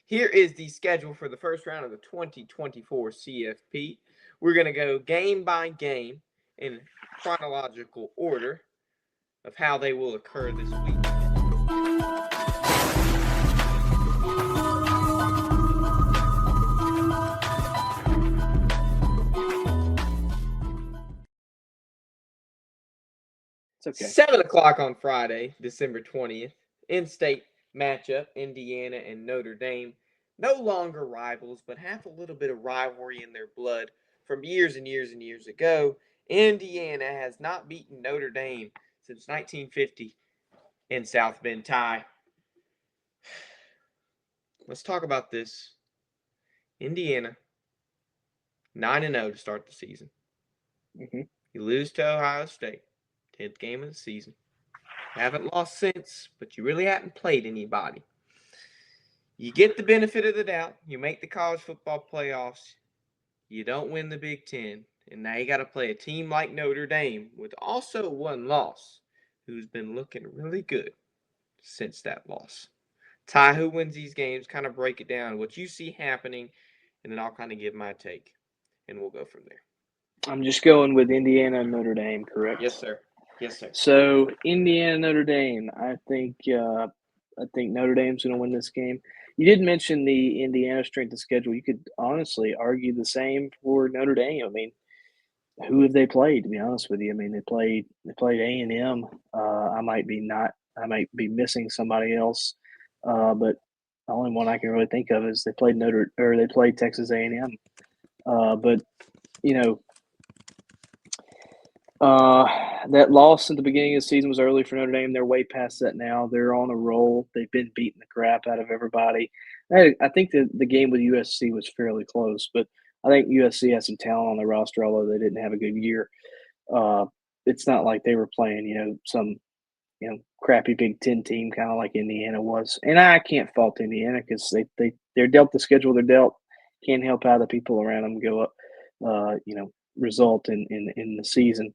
Here is the schedule for the first round of the 2024 CFP. We're going to go game by game in chronological order of how they will occur this week. It's okay. 7 o'clock on Friday, December 20th. In-state matchup, Indiana and Notre Dame. No longer rivals, but have a little bit of rivalry in their blood from years and years and years ago. Indiana has not beaten Notre Dame since 1950 in South Bend tie. Let's talk about this. Indiana, 9-0 to start the season. Mm-hmm. You lose to Ohio State, 10th game of the season. Haven't lost since, but you really haven't played anybody. You get the benefit of the doubt. You make the college football playoffs. You don't win the Big Ten. And now you got to play a team like Notre Dame with also one loss, who's been looking really good since that loss. Ty, who wins these games? Kind of break it down, what you see happening, and then I'll kind of give my take, and we'll go from there. I'm just going with Indiana and Notre Dame, correct? Yes, sir. Yes, sir. So Indiana Notre Dame, I think Notre Dame's going to win this game. You did mention the Indiana strength of schedule. You could honestly argue the same for Notre Dame. I mean, who have they played? To be honest with you, I mean they played A&M. I might be missing somebody else, but the only one I can really think of is they played Texas A&M. But you know, that loss at the beginning of the season was early for Notre Dame. They're way past that now. They're on a roll. They've been beating the crap out of everybody. I think the game with USC was fairly close, but I think USC has some talent on their roster, although they didn't have a good year. It's not like they were playing, some, crappy Big Ten team, kind of like Indiana was. And I can't fault Indiana because they're dealt the schedule they're dealt. Can't help how the people around them go up, result in the season.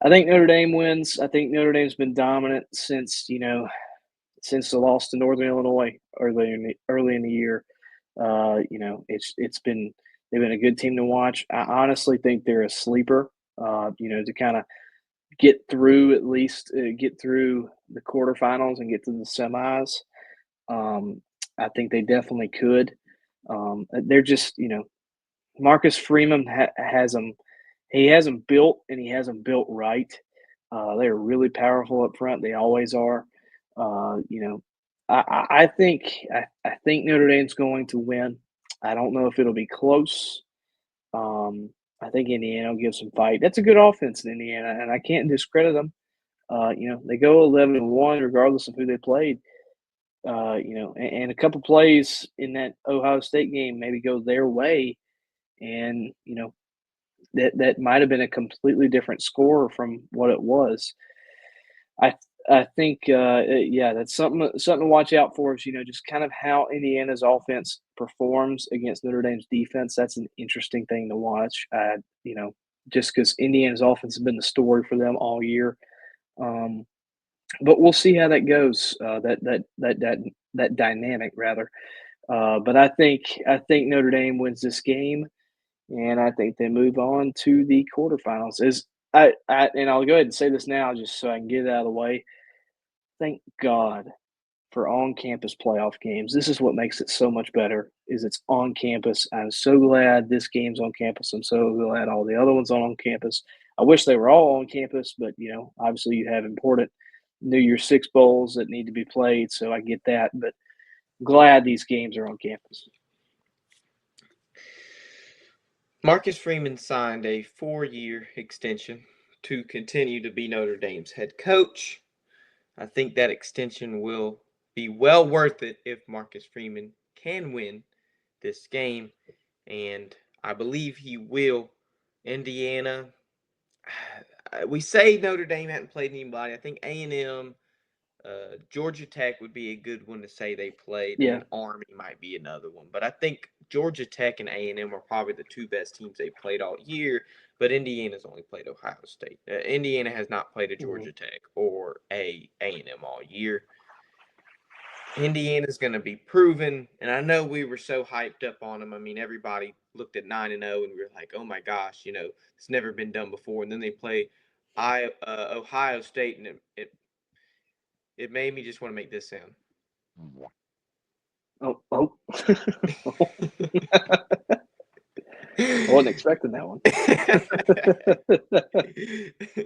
I think Notre Dame wins. I think Notre Dame's been dominant since the loss to Northern Illinois early in the year. They've been a good team to watch. I honestly think they're a sleeper. To kind of get through get through the quarterfinals and get to the semis. I think they definitely could. They're just Marcus Freeman has them. He has them built, and he has them built right. They're really powerful up front. They always are. I think Notre Dame's going to win. I don't know if it'll be close. I think Indiana will give some fight. That's a good offense in Indiana, and I can't discredit them. They go 11-1 regardless of who they played. And a couple plays in that Ohio State game maybe go their way, and that might have been a completely different score from what it was. I think that's something to watch out for. Is just kind of how Indiana's offense performs against Notre Dame's defense. That's an interesting thing to watch. Just because Indiana's offense has been the story for them all year. But we'll see how that goes. That dynamic rather. But I think Notre Dame wins this game, and I think they move on to the quarterfinals. And I'll go ahead and say this now just so I can get it out of the way. Thank God for on-campus playoff games. This is what makes it so much better, is it's on campus. I'm so glad this game's on campus. I'm so glad all the other ones are on campus. I wish they were all on campus, but, obviously you have important New Year's Six bowls that need to be played, so I get that. But glad these games are on campus. Marcus Freeman signed a 4-year extension to continue to be Notre Dame's head coach. I think that extension will be well worth it if Marcus Freeman can win this game, and I believe he will. Indiana, we say Notre Dame hadn't played anybody. I think A&M, Georgia Tech would be a good one to say they played, Yeah. and Army might be another one. But I think Georgia Tech and A&M are probably the two best teams they've played all year, but Indiana's only played Ohio State. Indiana has not played a Georgia Tech or a A&M all year. Indiana's going to be proven, and I know we were so hyped up on them. I mean, everybody looked at 9-0, and we were like, "Oh my gosh, it's never been done before." And then they play Ohio State, and it made me just want to make this sound. Oh. I wasn't expecting that one.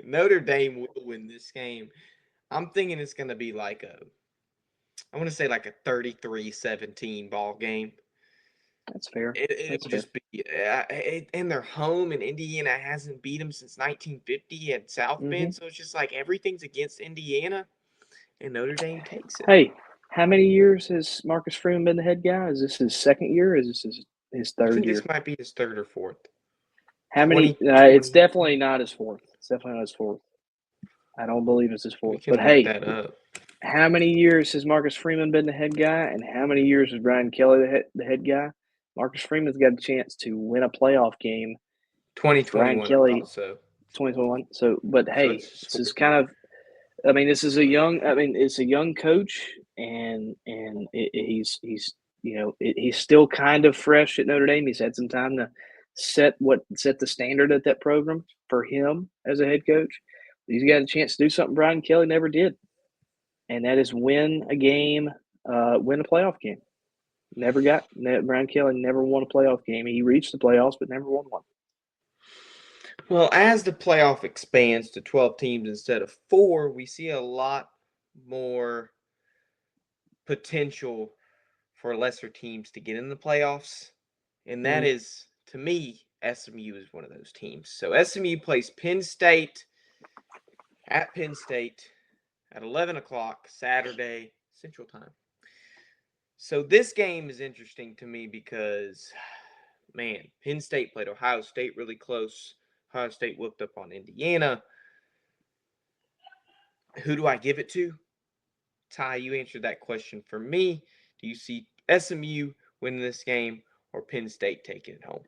Notre Dame will win this game. I'm thinking it's going to be like I want to say like a 33-17 ball game. That's fair. It'll just be, and they're home, and Indiana hasn't beat them since 1950 at South Bend. So it's just like everything's against Indiana, and Notre Dame takes it. Hey, how many years has Marcus Freeman been the head guy? Is this his second year? Or is this his third I think year? this might be his third or fourth. How many? It's definitely not his fourth. It's definitely not his fourth. I don't believe it's his fourth. But hey, that up. How many years has Marcus Freeman been the head guy, and how many years has Brian Kelly the head guy? Marcus Freeman's got a chance to win a playoff game. 2021. Brian Kelly, so 2021. So, but hey, so this is kind of. I mean, this is a young. I mean, it's a young coach, and he's he's still kind of fresh at Notre Dame. He's had some time to set the standard at that program for him as a head coach. He's got a chance to do something Brian Kelly never did, and that is win a game, win a playoff game. Brian Kelly never won a playoff game. He reached the playoffs, but never won one. Well, as the playoff expands to 12 teams instead of 4, we see a lot more potential for lesser teams to get in the playoffs. And that is, to me, SMU is one of those teams. So SMU plays Penn State at Penn State at 11 o'clock Saturday Central Time. So this game is interesting to me because, man, Penn State played Ohio State really close. Ohio State whooped up on Indiana. Who do I give it to? Ty, you answered that question for me. Do you see SMU winning this game or Penn State taking it home?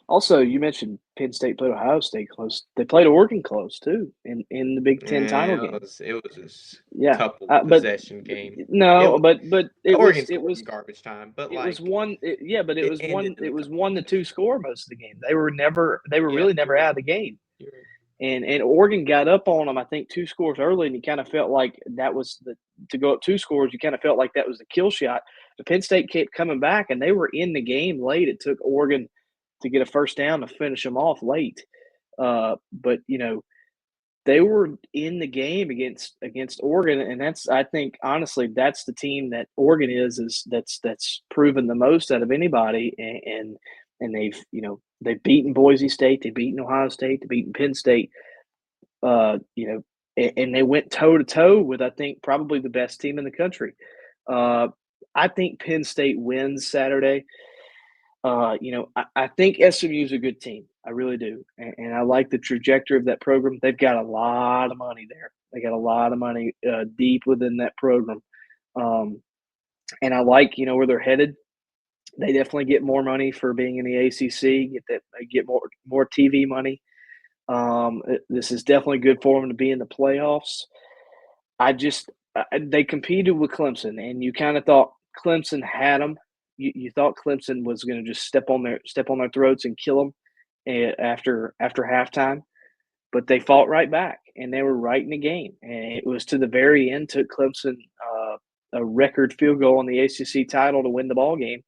Also, you mentioned Penn State played Ohio State close. They played Oregon close too in the Big Ten title game. It was a couple possession game. No, but it was garbage time. But it was one. It was 1-2 score most of the game. They were really never out of the game. And Oregon got up on them, I think, 2 scores early, and you kind of felt like that was to go up 2 scores. You kind of felt like that was the kill shot. But Penn State kept coming back, and they were in the game late. It took Oregon to get a first down to finish them off late. But they were in the game against Oregon, and I think honestly that's the team that Oregon is that's proven the most out of anybody, and they've beaten Boise State, they've beaten Ohio State, they've beaten Penn State, and they went toe to toe with I think probably the best team in the country. I think Penn State wins Saturday. I think SMU is a good team. I really do. And I like the trajectory of that program. They've got a lot of money there. They got a lot of money deep within that program. And I like, where they're headed. They definitely get more money for being in the ACC, get more TV money. This is definitely good for them to be in the playoffs. They competed with Clemson, and you kind of thought Clemson had them. You thought Clemson was going to just step on their throats and kill them after halftime, but they fought right back and they were right in the game. And it was to the very end. Took Clemson a record field goal on the ACC title to win the ball game.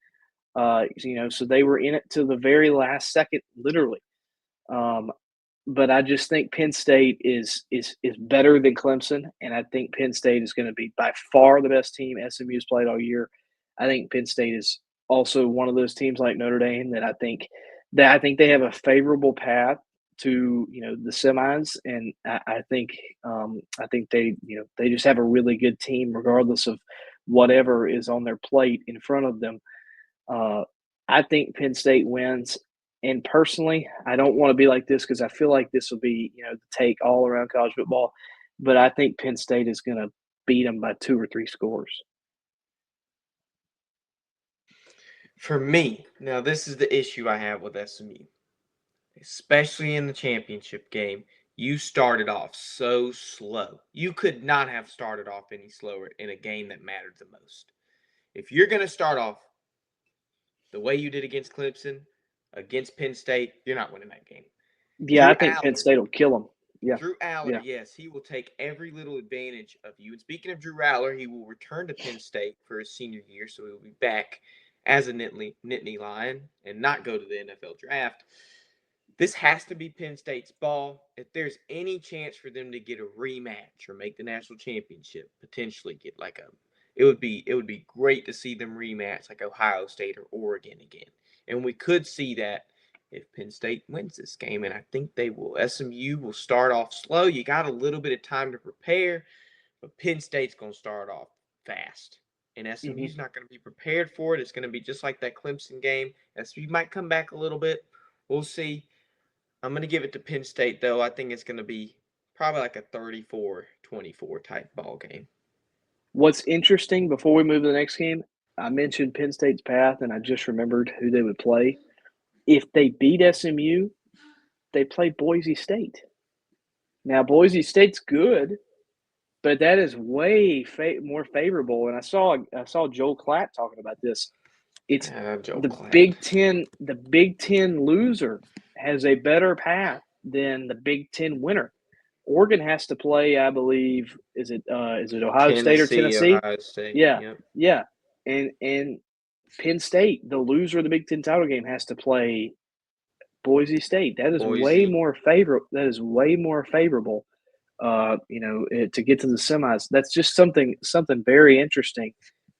So they were in it to the very last second, literally. But I just think Penn State is better than Clemson, and I think Penn State is going to be by far the best team SMU's played all year. I think Penn State is also one of those teams like Notre Dame that I think they have a favorable path to the semis, and I think they just have a really good team regardless of whatever is on their plate in front of them. I think Penn State wins. And personally, I don't want to be like this because I feel like this will be, the take all around college football. But I think Penn State is going to beat them by 2 or 3 scores. For me, now this is the issue I have with SMU, especially in the championship game. You started off so slow. You could not have started off any slower in a game that mattered the most. If you're going to start off the way you did against Clemson, against Penn State, you're not winning that game. Yeah, I Drew think Penn Aller, State will kill them. Yeah, Drew Aller, yeah. yes, he will take every little advantage of you. And speaking of Drew Aller, he will return to Penn State for his senior year, so he'll be back as a Nittany Lion and not go to the NFL draft. This has to be Penn State's ball. If there's any chance for them to get a rematch or make the national championship, potentially get like a, it would be great to see them rematch like Ohio State or Oregon again. And we could see that if Penn State wins this game, and I think they will. SMU will start off slow. You got a little bit of time to prepare, but Penn State's going to start off fast. And Hmm. SMU's not going to be prepared for it. It's going to be just like that Clemson game. SMU might come back a little bit. We'll see. I'm going to give it to Penn State, though. I think it's going to be probably like a 34-24 type ball game. What's interesting before we move to the next game, I mentioned Penn State's path, and I just remembered who they would play. If they beat SMU, they play Boise State. Now, Boise State's good, but that is way more favorable. And I saw Joel Klatt talking about this. It's Joe the Klatt. Big Ten. The Big Ten loser has a better path than the Big Ten winner. Oregon has to play, I believe, is it Ohio State or Tennessee? Ohio State. Yeah, Yep. yeah. And Penn State, the loser of the Big Ten title game, has to play Boise State. That is way Boise. more favorable. That is way more favorable. To get to the semis. That's just something very interesting.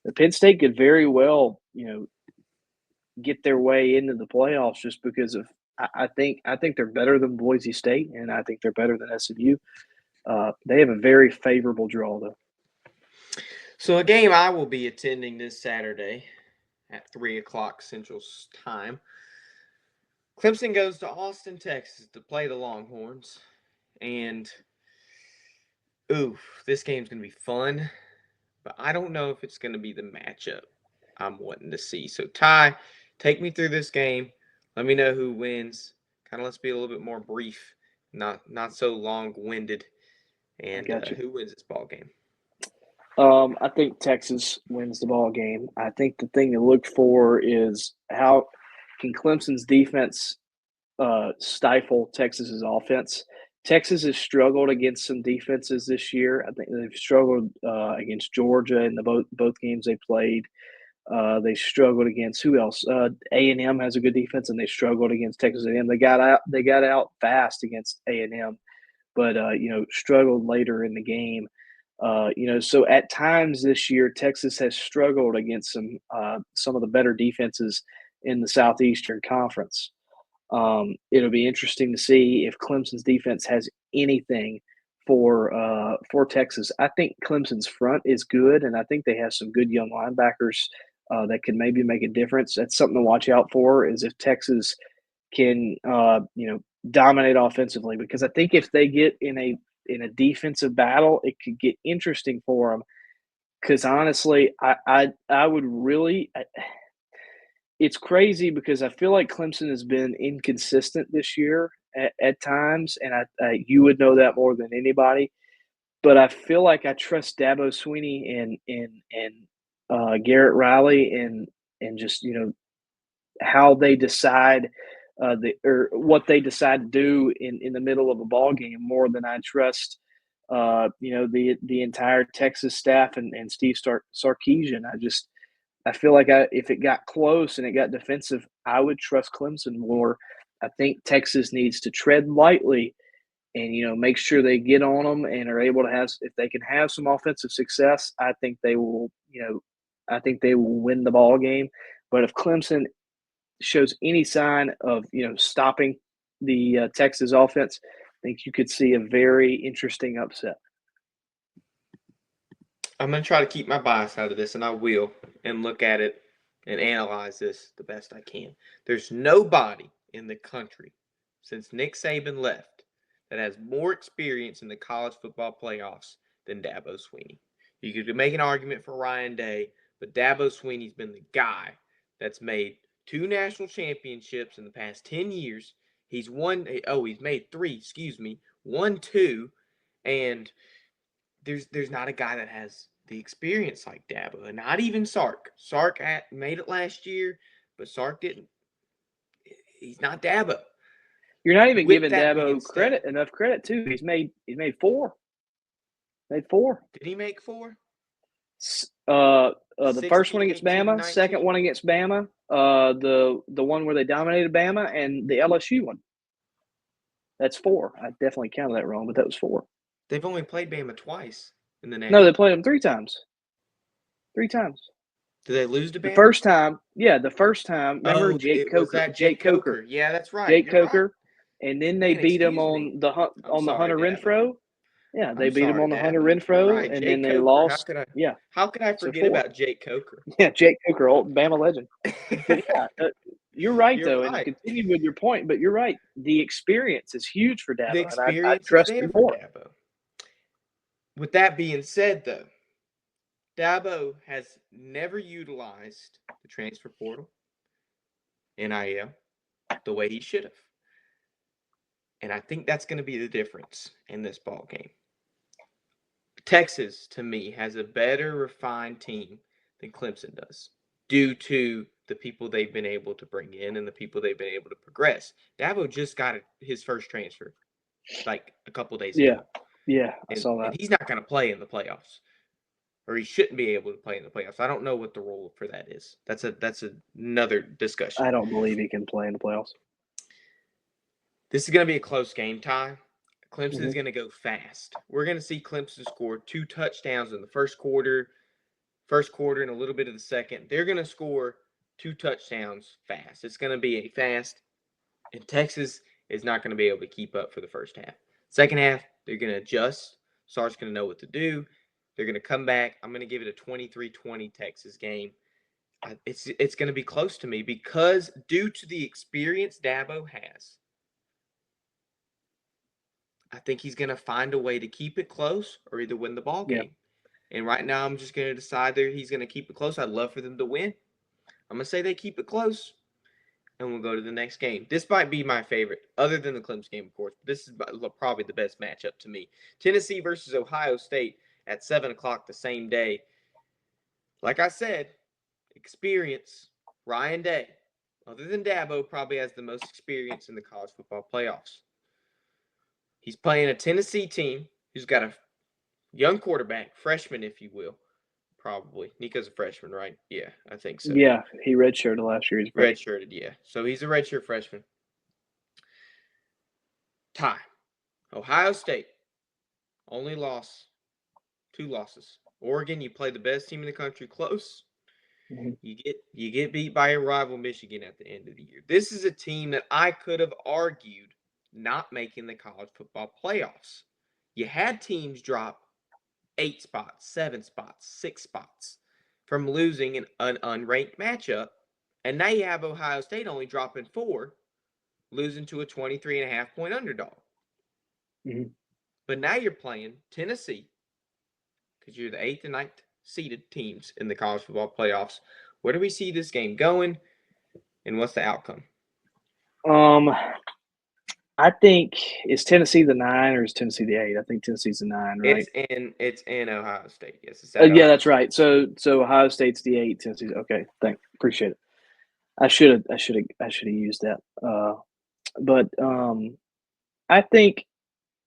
The Penn State could very well, get their way into the playoffs just because of. I think they're better than Boise State, and I think they're better than SMU. They have a very favorable draw, though. So a game I will be attending this Saturday at 3 o'clock Central Time. Clemson goes to Austin, Texas to play the Longhorns. And, this game's going to be fun. But I don't know if it's going to be the matchup I'm wanting to see. So, Ty, take me through this game. Let me know who wins. Kind of let's be a little bit more brief, not so long-winded. I And got you. who wins this ball game? I think Texas wins the ball game. I think the thing to look for is how can Clemson's defense stifle Texas's offense. Texas has struggled against some defenses this year. I think they've struggled against Georgia in the both games they played. They struggled against who else? A&M has a good defense, and they struggled against Texas A&M. They got out fast against A&M, but struggled later in the game. So at times this year, Texas has struggled against some of the better defenses in the Southeastern Conference. It'll be interesting to see if Clemson's defense has anything for Texas. I think Clemson's front is good, and I think they have some good young linebackers that can maybe make a difference. That's something to watch out for. Is if Texas can dominate offensively, because I think if they get in a defensive battle, it could get interesting for them. Because honestly, I would really. It's crazy because I feel like Clemson has been inconsistent this year at times, and you would know that more than anybody. But I feel like I trust Dabo Swinney and Garrett Riley and just how they decide or what they decide to do in the middle of a ball game more than I trust the entire Texas staff and Steve Sarkisian. I feel like if it got close and it got defensive, I would trust Clemson more. I think Texas needs to tread lightly and make sure they get on them and are able to have. If they can have some offensive success, I think they will. I think they will win the ball game. But if Clemson shows any sign of stopping the Texas offense, I think you could see a very interesting upset. I'm going to try to keep my bias out of this, and I will, and look at it and analyze this the best I can. There's nobody in the country since Nick Saban left that has more experience in the college football playoffs than Dabo Swinney. You could make an argument for Ryan Day, but Dabo Swinney's been the guy that's made 2 national championships in the past 10 years. He's made 3, 1-2, and there's not a guy that has the experience like Dabo, and not even Sark. Sark made it last year, but Sark didn't. He's not Dabo. You're not even With giving that being Dabo enough credit too. He's made 4. Made 4. Did he make 4? The first one 16, against 18, Bama, second 19? one against Bama, the one where they dominated Bama, and the LSU one. That's 4. I definitely counted that wrong, but that was 4. They've only played Bama twice in the next. No, they played them 3 times. 3 times. Did they lose to Bama? The first time. Remember Jake Coker? Was that Jake Coker? Yeah, that's right. Jake You're Coker, right. and then they beat him on the Hunter Renfro. Yeah, they beat him on the Hunter Renfro, right. and Jake then they Coker, lost. How could I forget about Jake Coker? Yeah, Jake Coker, old Bama legend. But yeah, you're right though, right. and continue with your point. But you're right. The experience is huge for Dabo. The experience I trust is there him for more. Dabo. With that being said, though, Dabo has never utilized the transfer portal, NIL, the way he should have. And I think that's going to be the difference in this ball game. Texas, to me, has a better refined team than Clemson does due to the people they've been able to bring in and the people they've been able to progress. Dabo just got his first transfer like a couple days ago. Yeah, I saw that. And he's not going to play in the playoffs, or he shouldn't be able to play in the playoffs. I don't know what the role for that is. That's another discussion. I don't believe he can play in the playoffs. This is going to be a close game, Ty. Clemson is going to go fast. We're going to see Clemson score 2 touchdowns in the first quarter, and a little bit of the second. They're going to score 2 touchdowns fast. It's going to be a fast, and Texas is not going to be able to keep up for the first half. Second half, they're going to adjust. Sark's going to know what to do. They're going to come back. I'm going to give it a 23-20 Texas game. It's going to be close to me because due to the experience Dabo has, I think he's going to find a way to keep it close or either win the ball game. Yeah. And right now, I'm just going to decide that he's going to keep it close. I'd love for them to win. I'm going to say they keep it close, and we'll go to the next game. This might be my favorite, other than the Clemson game, of course. But this is probably the best matchup to me. Tennessee versus Ohio State at 7 o'clock the same day. Like I said, experience. Ryan Day, other than Dabo, probably has the most experience in the college football playoffs. He's playing a Tennessee team who's got a young quarterback, freshman, if you will, probably. Nico's a freshman, right? Yeah, I think so. Yeah, he redshirted last year. He's redshirted, yeah. So he's a redshirt freshman. Tie. Ohio State, only loss, 2 losses. Oregon, you play the best team in the country close. Mm-hmm. You get beat by your rival Michigan at the end of the year. This is a team that I could have argued not making the college football playoffs. You had teams drop 8 spots, 7 spots, 6 spots from losing an unranked matchup. And now you have Ohio State only dropping 4, losing to a 23.5-point underdog. Mm-hmm. But now you're playing Tennessee because you're the 8th and 9th seeded teams in the college football playoffs. Where do we see this game going, and what's the outcome? I think, is Tennessee the 9 or is Tennessee the 8? I think Tennessee's the 9, right? It's in Ohio State. Yes, it's yeah, that's right. So Ohio State's the 8. Tennessee's okay. Appreciate it. I should have used that. But I think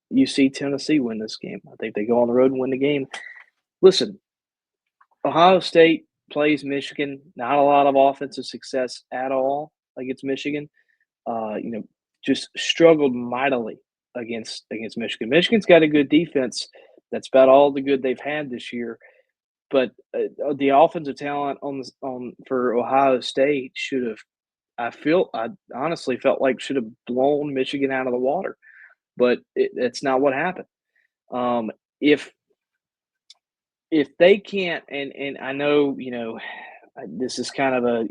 you see Tennessee win this game. I think they go on the road and win the game. Listen, Ohio State plays Michigan. Not a lot of offensive success at all against Michigan. Just struggled mightily against Michigan. Michigan's got a good defense. That's about all the good they've had this year. But the offensive talent for Ohio State should have. I honestly felt like should have blown Michigan out of the water, but it's not what happened. If they can't, and I know this is kind of a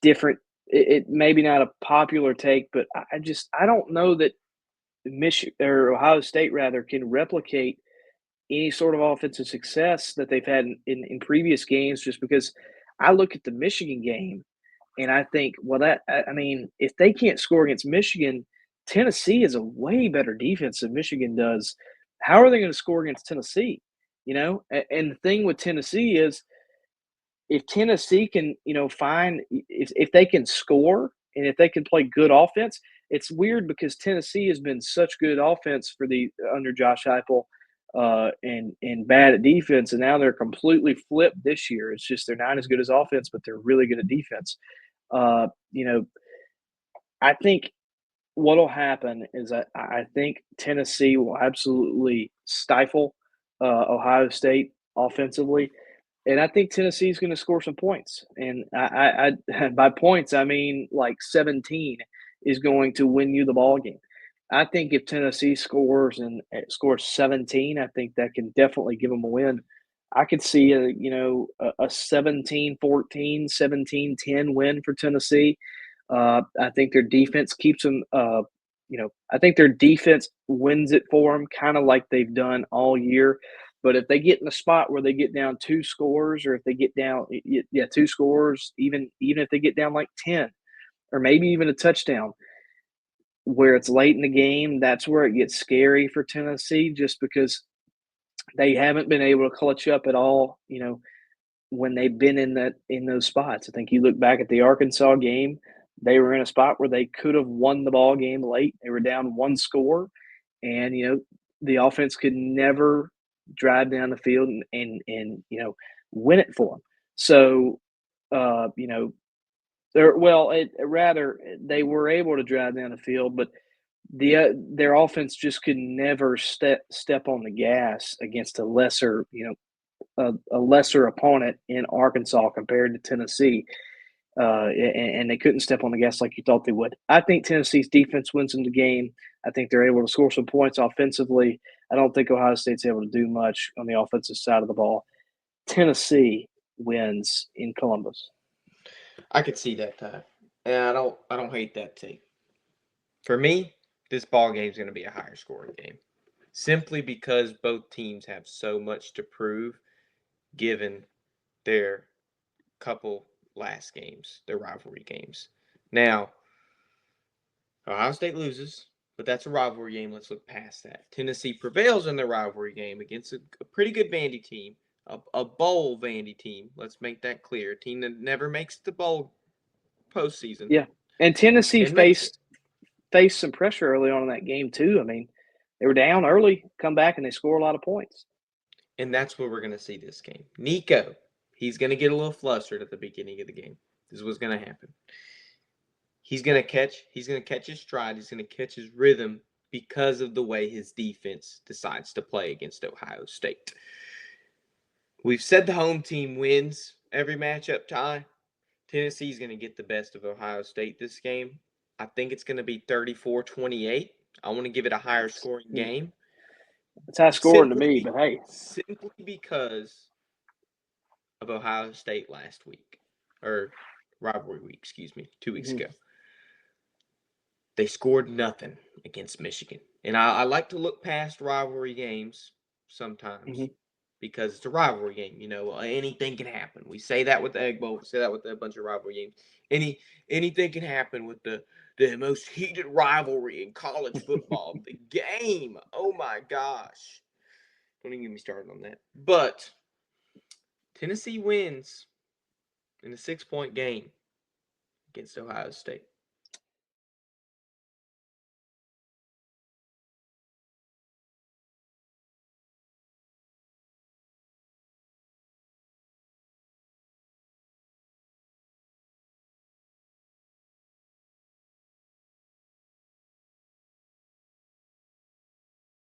different. It maybe not a popular take, but I don't know that Michigan or Ohio State rather can replicate any sort of offensive success that they've had in previous games. Just because I look at the Michigan game and I think, well, if they can't score against Michigan, Tennessee is a way better defense than Michigan does. How are they going to score against Tennessee? And the thing with Tennessee is if Tennessee can, find if they can score and if they can play good offense, it's weird because Tennessee has been such good offense for the under Josh Heupel, and bad at defense, and now they're completely flipped this year. It's just they're not as good as offense, but they're really good at defense. Uh, you know, I think what'll happen is I think Tennessee will absolutely stifle Ohio State offensively, and I think Tennessee's going to score some points. And I by points I mean like 17 is going to win you the ball game. I think if Tennessee scores 17, I think that can definitely give them a win. I could see a 17-14, 17-10 win for Tennessee. I think their defense keeps them. I think their defense wins it for them, kind of like they've done all year. But if they get in a spot where they get down 2 scores, or if they get down, 2 scores, even if they get down like 10, or maybe even a touchdown, where it's late in the game, that's where it gets scary for Tennessee, just because they haven't been able to clutch up at all. When they've been in those spots. I think you look back at the Arkansas game, they were in a spot where they could have won the ball game late. They were down 1 score, and the offense could never drive down the field and win it for them. So, rather they were able to drive down the field, but their offense just could never step on the gas against a lesser opponent in Arkansas compared to Tennessee, and they couldn't step on the gas like you thought they would. I think Tennessee's defense wins them the game. I think they're able to score some points offensively. I don't think Ohio State's able to do much on the offensive side of the ball. Tennessee wins in Columbus. I could see that, Ty. And I don't hate that take. For me, this ball game is going to be a higher scoring game, simply because both teams have so much to prove, given their couple last games, their rivalry games. Now, Ohio State loses, but that's a rivalry game. Let's look past that. Tennessee prevails in their rivalry game against a pretty good Vandy team, a bowl Vandy team. Let's make that clear. A team that never makes the bowl postseason. Yeah, and Tennessee and makes faced some pressure early on in that game too. I mean, they were down early, come back, and they score a lot of points. And that's what we're going to see this game. Nico, he's going to get a little flustered at the beginning of the game. This is what's going to happen. He's going to catch his stride. He's going to catch his rhythm because of the way his defense decides to play against Ohio State. We've said the home team wins every matchup, Ty. Tennessee's going to get the best of Ohio State this game. I think it's going to be 34-28. I want to give it a higher scoring game. It's high scoring to me, but hey. Simply because of Ohio State last week, or rivalry week, 2 weeks ago. They scored nothing against Michigan. And I like to look past rivalry games sometimes because it's a rivalry game. Anything can happen. We say that with the Egg Bowl. We say that with a bunch of rivalry games. Anything can happen with the most heated rivalry in college football. The game. Oh, my gosh. Don't even get me started on that. But Tennessee wins in a 6-point game against Ohio State.